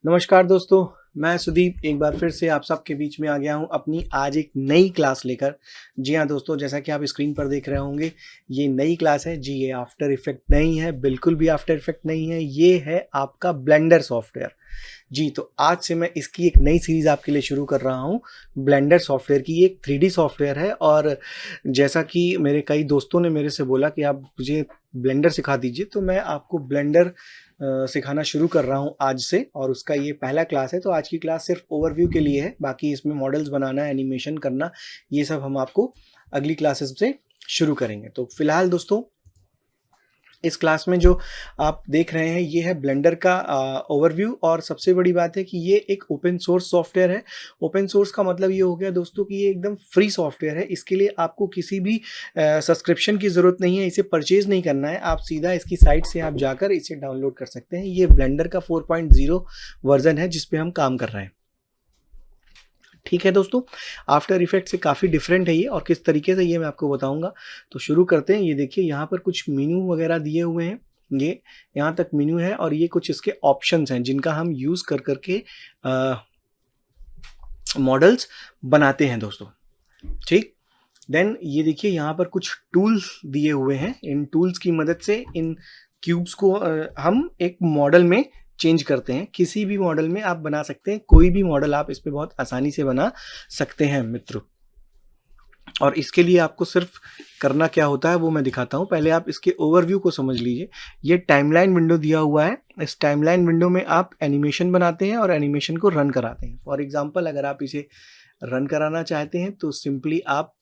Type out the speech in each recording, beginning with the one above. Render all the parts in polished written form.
नमस्कार दोस्तों, मैं सुदीप एक बार फिर से आप सबके बीच में आ गया हूं अपनी आज एक नई क्लास लेकर। जी हाँ दोस्तों, जैसा कि आप स्क्रीन पर देख रहे होंगे, ये नई क्लास है जी। ये आफ्टर इफेक्ट नहीं है, बिल्कुल भी आफ्टर इफेक्ट नहीं है, ये है आपका ब्लेंडर सॉफ्टवेयर। जी, तो आज से मैं इसकी एक नई सीरीज़ आपके लिए शुरू कर रहा हूँ। ब्लेंडर सॉफ्टवेयर की, ये एक 3D सॉफ्टवेयर है और जैसा कि मेरे कई दोस्तों ने मेरे से बोला कि आप मुझे ब्लेंडर सिखा दीजिए, तो मैं आपको ब्लेंडर सिखाना शुरू कर रहा हूँ आज से। और उसका ये पहला क्लास है, तो आज की क्लास सिर्फ ओवरव्यू के लिए है। बाकी इसमें मॉडल्स बनाना, एनिमेशन करना, ये सब हम आपको अगली क्लासेस से शुरू करेंगे। तो फिलहाल दोस्तों, इस क्लास में जो आप देख रहे हैं ये है ब्लेंडर का ओवरव्यू। और सबसे बड़ी बात है कि ये एक ओपन सोर्स सॉफ्टवेयर है। ओपन सोर्स का मतलब ये हो गया दोस्तों कि ये एकदम फ्री सॉफ्टवेयर है। इसके लिए आपको किसी भी सब्सक्रिप्शन की ज़रूरत नहीं है, इसे परचेज नहीं करना है। आप सीधा इसकी साइट से आप जाकर इसे डाउनलोड कर सकते हैं। ये ब्लेंडर का 4.0 वर्जन है जिस पे हम काम कर रहे हैं। ठीक है दोस्तों, आफ्टर इफेक्ट से काफ़ी डिफरेंट है ये, और किस तरीके से ये मैं आपको बताऊंगा। तो शुरू करते हैं। ये देखिए, यहाँ पर कुछ मेन्यू वगैरह दिए हुए हैं। ये यहाँ तक मेन्यू है और ये कुछ इसके ऑप्शंस हैं जिनका हम यूज़ कर करके मॉडल्स बनाते हैं दोस्तों। ठीक, देन ये देखिए, यहाँ पर कुछ टूल्स दिए हुए हैं। इन टूल्स की मदद से इन क्यूब्स को हम एक मॉडल में चेंज करते हैं। किसी भी मॉडल में आप बना सकते हैं, कोई भी मॉडल आप इस पे बहुत आसानी से बना सकते हैं मित्रों। और इसके लिए आपको सिर्फ करना क्या होता है वो मैं दिखाता हूँ। पहले आप इसके ओवरव्यू को समझ लीजिए। ये टाइमलाइन विंडो दिया हुआ है। इस टाइमलाइन विंडो में आप एनिमेशन बनाते हैं और एनिमेशन को रन कराते हैं। फॉर एग्जाम्पल, अगर आप इसे रन कराना चाहते हैं तो सिंपली आप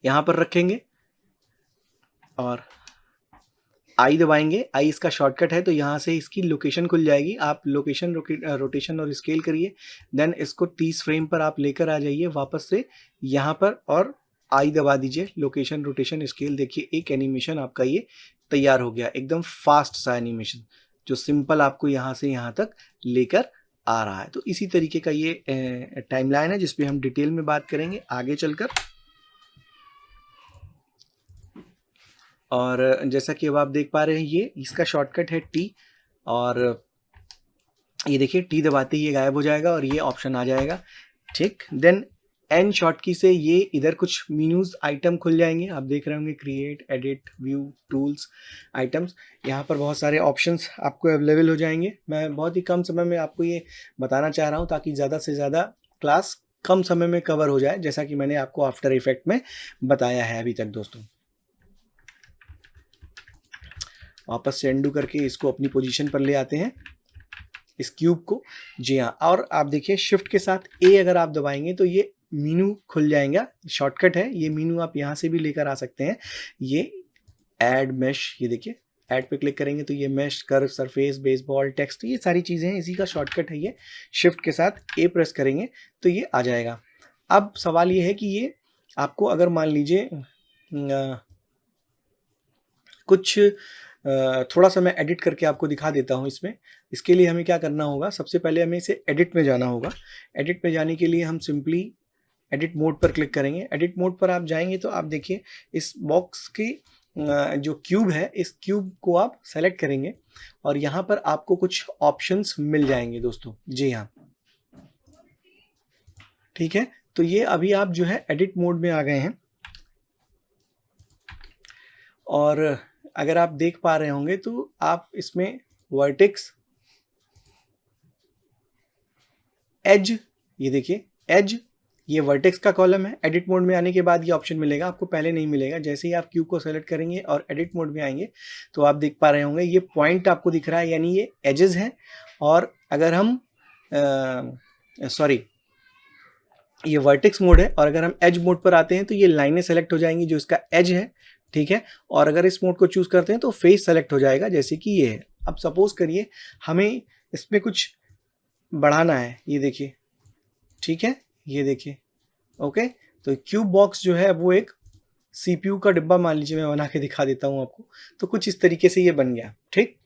यहाँ पर रखेंगे और आई दबाएंगे। आई इसका शॉर्टकट है, तो यहाँ से इसकी लोकेशन खुल जाएगी। आप लोकेशन, रोटेशन और स्केल करिए। देन इसको 30 फ्रेम पर आप लेकर आ जाइए वापस से यहाँ पर, और आई दबा दीजिए। लोकेशन, रोटेशन, स्केल, देखिए एक एनिमेशन आपका ये तैयार हो गया। एकदम फास्ट सा एनिमेशन जो सिंपल आपको यहाँ से यहाँ तक लेकर आ रहा है। तो इसी तरीके का ये टाइमलाइन है जिसपे हम डिटेल में बात करेंगे आगे चलकर। और जैसा कि अब आप देख पा रहे हैं, ये इसका शॉर्टकट है टी। और ये देखिए, टी दबाते ही ये गायब हो जाएगा और ये ऑप्शन आ जाएगा। ठीक, देन एन शॉर्टकी से ये इधर कुछ मेन्यूज आइटम खुल जाएंगे। आप देख रहे होंगे create, edit, view, tools, items. यहाँ पर बहुत सारे ऑप्शंस आपको अवेलेबल हो जाएंगे। मैं बहुत ही कम समय में आपको ये बताना चाह रहा हूँ ताकि ज़्यादा से ज़्यादा क्लास कम समय में कवर हो जाए, जैसा कि मैंने आपको आफ्टर इफेक्ट में बताया है अभी तक दोस्तों। वापस से एंडू करके इसको अपनी पोजीशन पर ले आते हैं, इस क्यूब को। जी हाँ, और आप देखिए शिफ्ट के साथ ए अगर आप दबाएंगे तो ये मीनू खुल जाएगा। शॉर्टकट है ये मीनू, आप यहाँ से भी लेकर आ सकते हैं। ये ऐड मेश, ये देखिए ऐड पे क्लिक करेंगे तो ये mesh, curve, surface, baseball, text, ये सारी चीज़ें हैं, इसी का शॉर्टकट है ये। शिफ्ट के साथ ए प्रेस करेंगे तो ये आ जाएगा। अब सवाल ये है कि ये आपको अगर मान लीजिए कुछ थोड़ा सा मैं एडिट करके आपको दिखा देता हूँ इसमें। इसके लिए हमें क्या करना होगा, सबसे पहले हमें इसे एडिट में जाना होगा। एडिट में जाने के लिए हम सिंपली एडिट मोड पर क्लिक करेंगे। एडिट मोड पर आप जाएंगे तो आप देखिए इस बॉक्स की जो क्यूब है, इस क्यूब को आप सेलेक्ट करेंगे और यहाँ पर आपको कुछ ऑप्शंस मिल जाएंगे दोस्तों। जी हाँ, ठीक है। तो ये अभी आप जो है एडिट मोड में आ गए हैं। और अगर आप देख पा रहे होंगे तो आप इसमें वर्टेक्स, एज, ये देखिए एज, ये वर्टेक्स का कॉलम है। एडिट मोड में आने के बाद ये ऑप्शन मिलेगा, आपको पहले नहीं मिलेगा। जैसे ही आप क्यूब को सेलेक्ट करेंगे और एडिट मोड में आएंगे तो आप देख पा रहे होंगे ये पॉइंट आपको दिख रहा है, यानी ये एजेस हैं। और अगर हम ये वर्टेक्स मोड है, और अगर हम एज मोड पर आते हैं तो ये लाइनें सेलेक्ट हो जाएंगी जो इसका एज है। ठीक है, और अगर इस मोड को चूज करते हैं तो फेस सेलेक्ट हो जाएगा, जैसे कि ये है। अब सपोज करिए हमें इसमें कुछ बढ़ाना है, ये देखिए, ठीक है, ये देखिए। ओके, तो क्यूब बॉक्स जो है वो एक सीपीयू का डिब्बा मान लीजिए, मैं बना के दिखा देता हूँ आपको। तो कुछ इस तरीके से ये बन गया। ठीक,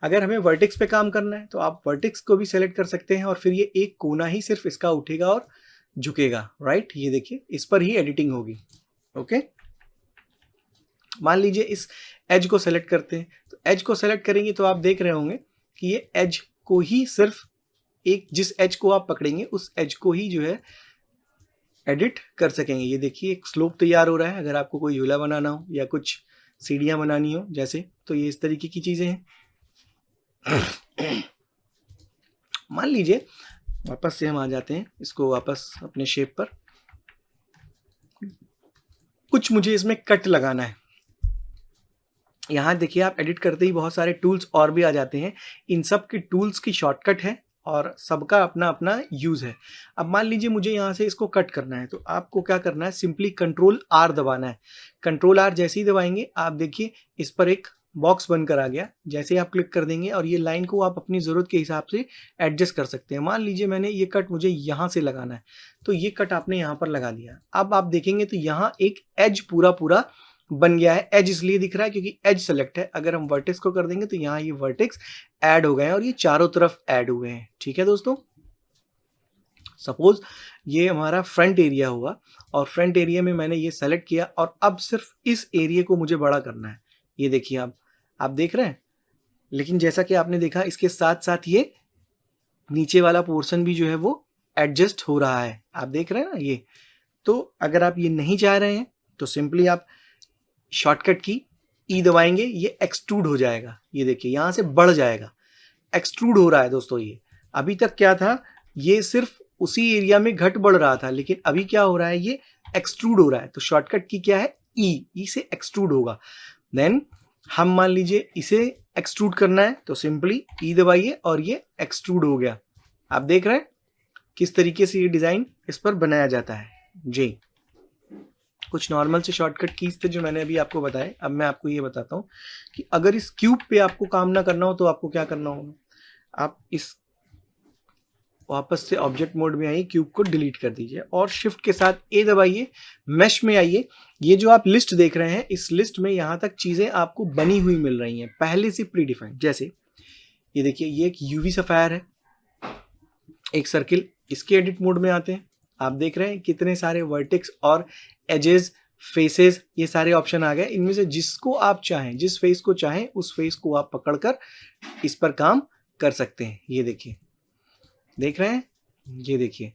अगर हमें वर्टेक्स पे काम करना है तो आप वर्टेक्स को भी सेलेक्ट कर सकते हैं और फिर ये एक कोना ही सिर्फ इसका उठेगा और झुकेगा। राइट, ये देखिए, इस पर ही एडिटिंग होगी। ओके, मान लीजिए इस एज को सेलेक्ट करते हैं, तो एज को सेलेक्ट करेंगे तो आप देख रहे होंगे कि ये एज को ही सिर्फ एक जिस एज को आप पकड़ेंगे उस एज को ही जो है एडिट कर सकेंगे। ये देखिए एक स्लोप तैयार हो रहा है। अगर आपको कोई झूला बनाना हो या कुछ सीढ़ियाँ बनानी हो जैसे, तो ये इस तरीके की चीज़ें हैं। मान लीजिए वापस से हम आ जाते हैं इसको वापस अपने शेप पर। कुछ मुझे इसमें कट लगाना है। यहाँ देखिए आप एडिट करते ही बहुत सारे टूल्स और भी आ जाते हैं। इन सब के टूल्स की शॉर्टकट है और सबका अपना अपना यूज़ है। अब मान लीजिए मुझे यहाँ से इसको कट करना है, तो आपको क्या करना है, सिंपली कंट्रोल आर दबाना है। कंट्रोल आर जैसे ही दबाएंगे आप देखिए इस पर एक बॉक्स बनकर आ गया। जैसे ही आप क्लिक कर देंगे और ये लाइन को आप अपनी ज़रूरत के हिसाब से एडजस्ट कर सकते हैं। मान लीजिए मैंने ये कट मुझे यहाँ से लगाना है, तो ये कट आपने यहाँ पर लगा दिया। अब आप देखेंगे तो यहाँ एक एज पूरा पूरा बन गया है। एज इसलिए दिख रहा है क्योंकि एज सेलेक्ट है। अगर हम वर्टेक्स को कर देंगे तो यहाँ ये वर्टेक्स ऐड हो गए हैं और ये चारों तरफ ऐड हुए हैं। ठीक है दोस्तों, सपोज ये हमारा फ्रंट एरिया हुआ और फ्रंट एरिया में मैंने ये सेलेक्ट किया और अब सिर्फ इस एरिया को मुझे बड़ा करना है। ये देखिए आप देख रहे हैं, लेकिन जैसा कि आपने देखा इसके साथ साथ ये नीचे वाला पोर्शन भी जो है वो एडजस्ट हो रहा है। आप देख रहे हैं ना ये। तो अगर आप ये नहीं चाह रहे हैं तो सिंपली आप शॉर्टकट की ई दबाएंगे, ये एक्सट्रूड हो जाएगा। ये देखिए यहाँ से बढ़ जाएगा, एक्सट्रूड हो रहा है दोस्तों। ये अभी तक क्या था, ये सिर्फ उसी एरिया में घट बढ़ रहा था, लेकिन अभी क्या हो रहा है, ये एक्सट्रूड हो रहा है। तो शॉर्टकट की क्या है, ई से एक्सट्रूड होगा। देन हम मान लीजिए इसे एक्सट्रूड करना है तो सिंपली ई दबाइए और ये एक्सट्रूड हो गया। आप देख रहे हैं किस तरीके से ये डिज़ाइन इस पर बनाया जाता है जी। कुछ नॉर्मल से शॉर्टकट कीज थे जो मैंने अभी आपको बताए। अब मैं आपको ये बताता हूँ कि अगर इस क्यूब पे आपको काम ना करना हो तो आपको क्या करना होगा। आप इस वापस से ऑब्जेक्ट मोड में आइए, क्यूब को डिलीट कर दीजिए और शिफ्ट के साथ ए दबाइए, मैश में आइए। ये जो आप लिस्ट देख रहे हैं, इस लिस्ट में यहाँ तक चीज़ें आपको बनी हुई मिल रही हैं पहले से प्री डिफाइंड। जैसे ये देखिए ये एक यूवी सफायर है, एक सर्किल। इसके एडिट मोड में आते हैं, आप देख रहे हैं कितने सारे वर्टेक्स और एजेस, फेसेस, ये सारे ऑप्शन आ गए। इनमें से जिसको आप चाहें, जिस फेस को चाहें उस फेस को आप पकड़कर इस पर काम कर सकते हैं। ये देखिए, देख रहे हैं, ये देखिए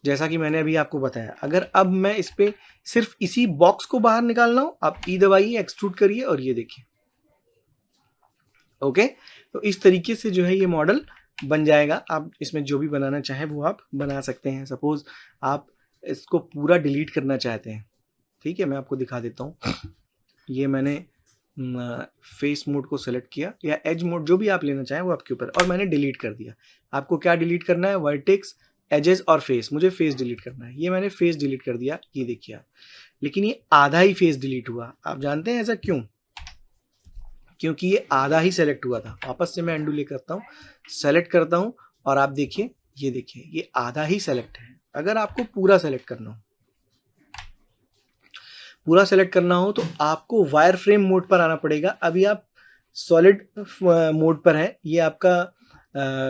जैसा कि मैंने अभी आपको बताया। अगर अब मैं इस पे सिर्फ इसी बॉक्स को बाहर निकालना हो, आप ई दबाइए, एक्सट्रूड करिए और ये देखिए ओके। तो इस तरीके से जो है ये मॉडल बन जाएगा। आप इसमें जो भी बनाना चाहें वो आप बना सकते हैं। सपोज आप इसको पूरा डिलीट करना चाहते हैं, ठीक है, मैं आपको दिखा देता हूँ। ये मैंने फेस मोड को सेलेक्ट किया या एज मोड, जो भी आप लेना चाहें वो आपके ऊपर, और मैंने डिलीट कर दिया। आपको क्या डिलीट करना है, वर्टेक्स, एजेस और फेस। मुझे फेस डिलीट करना है, ये मैंने फेस डिलीट कर दिया। ये देखिए आप, लेकिन ये आधा ही फेस डिलीट हुआ। आप जानते हैं ऐसा क्यों? क्योंकि ये आधा ही सेलेक्ट हुआ था। वापस से मैं अनडू करता हूँ, सेलेक्ट करता हूँ और आप देखिए, ये देखिए ये आधा ही सेलेक्ट है। अगर आपको पूरा सेलेक्ट करना हो, पूरा सेलेक्ट करना हो तो आपको वायर फ्रेम मोड पर आना पड़ेगा। अभी आप सॉलिड मोड पर है, ये आपका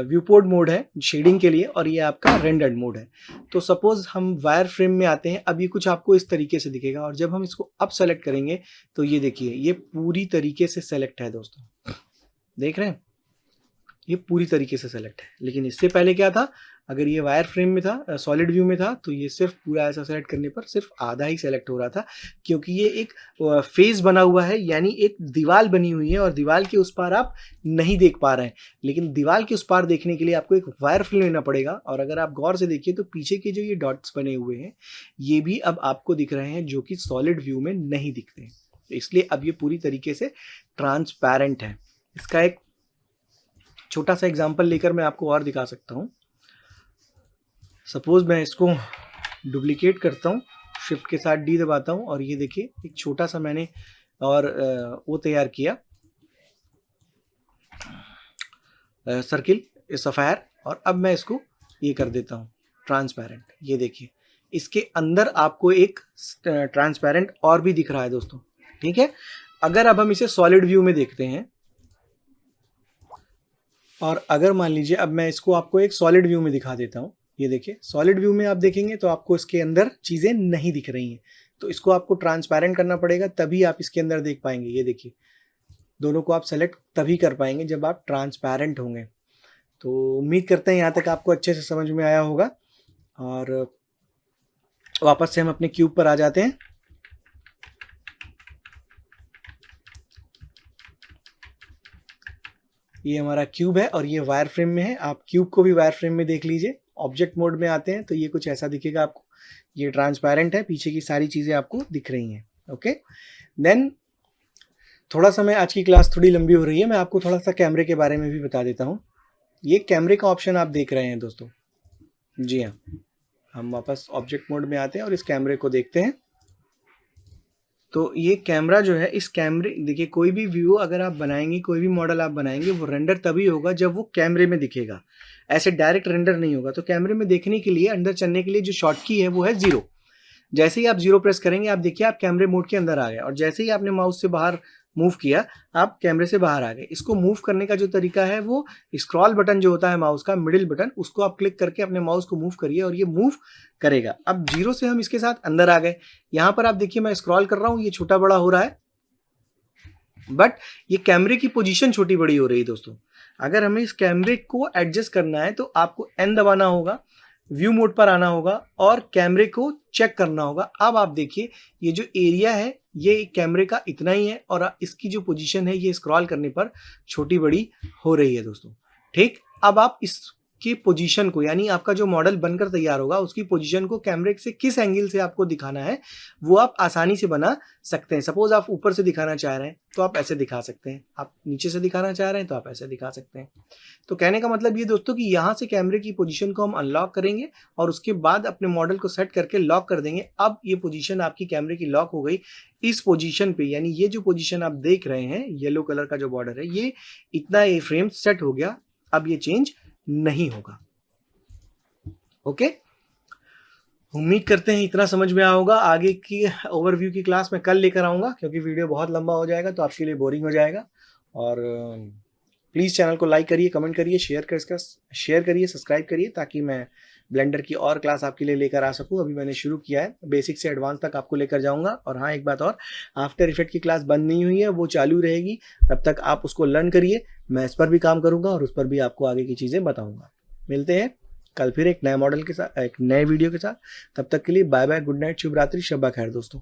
व्यू पोर्ट मोड है शेडिंग के लिए और ये आपका रेंडर्ड मोड है। तो सपोज हम वायर फ्रेम में आते हैं, अब ये कुछ आपको इस तरीके से दिखेगा और जब हम इसको अप सेलेक्ट करेंगे तो ये देखिए ये पूरी तरीके से सेलेक्ट है दोस्तों, देख रहे हैं ये पूरी तरीके से सेलेक्ट है। लेकिन इससे पहले क्या था, अगर ये वायर फ्रेम में था, सॉलिड व्यू में था, तो ये सिर्फ पूरा ऐसा सेलेक्ट करने पर सिर्फ आधा ही सेलेक्ट हो रहा था, क्योंकि ये एक फेस बना हुआ है, यानी एक दीवार बनी हुई है और दीवार के उस पार आप नहीं देख पा रहे हैं। लेकिन दीवार के उस पार देखने के लिए आपको एक वायर फ्रेम लेना पड़ेगा। और अगर आप गौर से देखिए तो पीछे के जो ये डॉट्स बने हुए हैं ये भी अब आपको दिख रहे हैं, जो कि सॉलिड व्यू में नहीं दिखते। इसलिए अब ये पूरी तरीके से ट्रांसपेरेंट है। इसका एक छोटा सा एग्जांपल लेकर मैं आपको और दिखा सकता हूँ। सपोज मैं इसको डुप्लीकेट करता हूँ, शिफ्ट के साथ डी दबाता हूँ और ये देखिए एक छोटा सा मैंने और वो तैयार किया सर्किल सफायर, और अब मैं इसको ये कर देता हूँ ट्रांसपेरेंट। ये देखिए इसके अंदर आपको एक ट्रांसपेरेंट और भी दिख रहा है दोस्तों, ठीक है। अगर अब हम इसे सॉलिड व्यू में देखते हैं और अगर मान लीजिए अब मैं इसको आपको एक सॉलिड व्यू में दिखा देता हूँ, ये देखिए सॉलिड व्यू में आप देखेंगे तो आपको इसके अंदर चीज़ें नहीं दिख रही हैं। तो इसको आपको ट्रांसपेरेंट करना पड़ेगा, तभी आप इसके अंदर देख पाएंगे। ये देखिए दोनों को आप सेलेक्ट तभी कर पाएंगे जब आप ट्रांसपेरेंट होंगे। तो उम्मीद करते हैं यहाँ तक आपको अच्छे से समझ में आया होगा, और वापस से हम अपने क्यूब पर आ जाते हैं। ये हमारा क्यूब है और ये वायर फ्रेम में है। आप क्यूब को भी वायर फ्रेम में देख लीजिए। ऑब्जेक्ट मोड में आते हैं तो ये कुछ ऐसा दिखेगा आपको। ये ट्रांसपेरेंट है, पीछे की सारी चीज़ें आपको दिख रही हैं। ओके, देन थोड़ा सा मैं, आज की क्लास थोड़ी लंबी हो रही है, मैं आपको थोड़ा सा कैमरे के बारे में भी बता देता हूँ। ये कैमरे का ऑप्शन आप देख रहे हैं दोस्तों। जी हाँ, हम वापस ऑब्जेक्ट मोड में आते हैं और इस कैमरे को देखते हैं। तो ये कैमरा जो है, इस कैमरे, देखिए कोई भी व्यू अगर आप बनाएंगे, कोई भी मॉडल आप बनाएंगे, वो रेंडर तभी होगा जब वो कैमरे में दिखेगा, ऐसे डायरेक्ट रेंडर नहीं होगा। तो कैमरे में देखने के लिए, अंदर चलने के लिए जो शॉर्ट की है वो है 0। जैसे ही आप 0 प्रेस करेंगे, आप देखिए आप कैमरे मोड के अंदर आ गए, और जैसे ही आपने माउस से बाहर मूव किया, आप कैमरे से बाहर आ गए। इसको मूव करने का जो तरीका है, वो स्क्रॉल बटन जो होता है माउस का, मिडिल बटन, उसको आप क्लिक करके अपने माउस को मूव करिए और ये मूव करेगा। अब 0 से हम इसके साथ अंदर आ गए। यहाँ पर आप देखिए मैं स्क्रॉल कर रहा हूँ, ये छोटा बड़ा हो रहा है, बट ये कैमरे की पोजीशन छोटी बड़ी हो रही है दोस्तों। अगर हमें इस कैमरे को एडजस्ट करना है तो आपको N दबाना होगा, व्यू मोड पर आना होगा और कैमरे को चेक करना होगा। अब आप देखिए ये जो एरिया है ये कैमरे का इतना ही है, और इसकी जो पोजीशन है ये स्क्रॉल करने पर छोटी बड़ी हो रही है दोस्तों। ठीक, अब आप इसकी पोजीशन को, यानी आपका जो मॉडल बनकर तैयार होगा उसकी पोजीशन को कैमरे से किस एंगल से आपको दिखाना है वो आप आसानी से बना सकते हैं। सपोज आप ऊपर से दिखाना चाह रहे हैं तो आप ऐसे दिखा सकते हैं, आप नीचे से दिखाना चाह रहे हैं तो आप ऐसे दिखा सकते हैं। तो कहने का मतलब ये दोस्तों कि यहाँ से कैमरे की पोजीशन को हम अनलॉक करेंगे और उसके बाद अपने मॉडल को सेट करके लॉक कर देंगे। अब ये पोजीशन आपकी कैमरे की लॉक हो गई इस पोजीशन पे, यानी ये जो पोजीशन आप देख रहे हैं, येलो कलर का जो बॉर्डर है, ये इतना ए फ्रेम सेट हो गया। अब ये चेंज नहीं होगा। ओके, उम्मीद करते हैं इतना समझ में आया होगा। आगे की ओवरव्यू की क्लास मैं कल लेकर आऊँगा, क्योंकि वीडियो बहुत लंबा हो जाएगा तो आपके लिए बोरिंग हो जाएगा। और प्लीज़ चैनल को लाइक करिए, कमेंट करिए, शेयर करिए, सब्सक्राइब करिए, ताकि मैं ब्लेंडर की और क्लास आपके लिए लेकर आ सकूं। अभी मैंने शुरू किया है, बेसिक से एडवांस तक आपको लेकर जाऊंगा। और हाँ, एक बात और, आफ्टर इफेक्ट की क्लास बंद नहीं हुई है, वो चालू रहेगी। तब तक आप उसको लर्न करिए, मैं इस पर भी काम करूंगा और उस पर भी आपको आगे की चीज़ें बताऊंगा। मिलते हैं कल फिर एक नए मॉडल के साथ, एक नए वीडियो के साथ। तब तक के लिए बाय बाय, गुड नाइट, शुभ रात्रि, शब्बा खैर दोस्तों।